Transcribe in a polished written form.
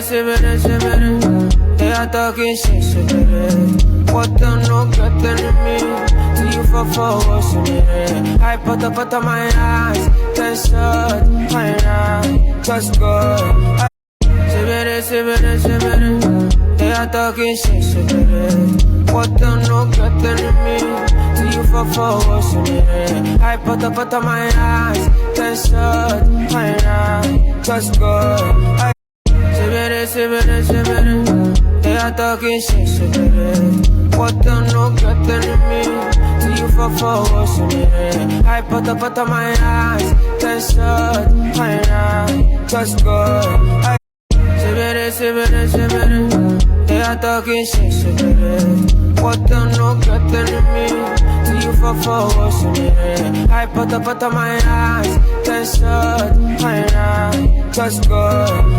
se they are talking shit, so what the no get enemy? Do you for what's in it? I put up my eyes, then shut my eyes, just good. Se they are talking shit, so what the no get enemy? Do you for what's in it? I put up my eyes, then shut my eyes, just good. They are talking shit, so what the no get enemy? Do you for what's in it? I put up my eyes, then shut my eyes, just good. They are talking shit, so what the no get enemy? Do you for what's in it? I put up my eyes, then shut my eyes, just good.